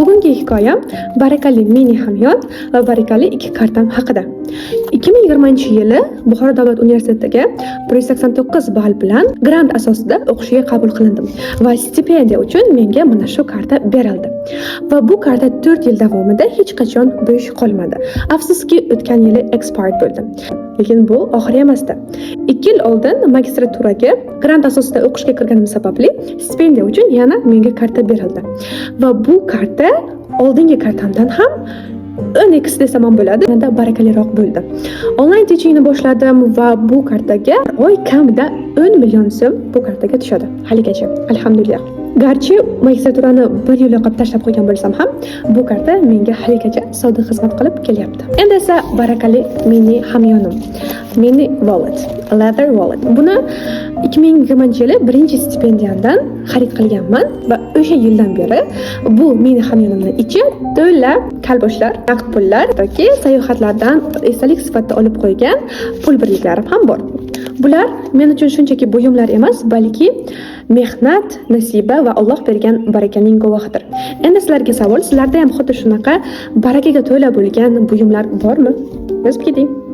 Bugungi hikoyam barakali mini hamyon va barakali 2 kartam haqida. 2020-yili Buxoro davlat universitetiga 189 ball bilan grant asosida o'qishga qabul qilindim va stipendiya uchun menga mana shu karta berildi. Va bu karta 4 yil davomida hech qachon bo'sh qolmadi. Afsuski, o'tgan yili expired bo'ldi. Lekin bu oxiri emasdi. 2 yil oldin magistraturaga grant asosida o'qishga kirganim sababli stipendiya uchun yana menga karta berildi. Va bu karta oldingi kartamdan ham 10x desam ham bo'ladi, yanada barakaliroq bo'ldi. Onlayn teachingni boshladim va bu kartaga oy kamida 10 million so'm bu kartaga tushadi. Haligacha, alhamdulillah. Garchi magistraturani 1 yil yoqib tashlab qo'ygan bo'lsam ham, bu karta menga haligacha sodiq xizmat qilib kelyapti. Endi esa barakali mini hamyonim. Mini wallet, leather wallet. Buni 2020-yili birinchi stipendiyamdan xarid qilganman va o'sha yildan beri bu mini hamyonimning ichi to'la kalboshlar, naqd pullar yoki sayohatlardan esdalik sifatida olib qo'ygan pul birliklarim ham bor. Bular men uchun shunchaki buyumlar emas, balki mehnat, nasiba va Alloh bergan barakaning guvohidir. Endi sizlarga savol, sizlarda ham xuddi shunaqa barakaga to'la bo'lgan buyumlar bormi? Yozib keting.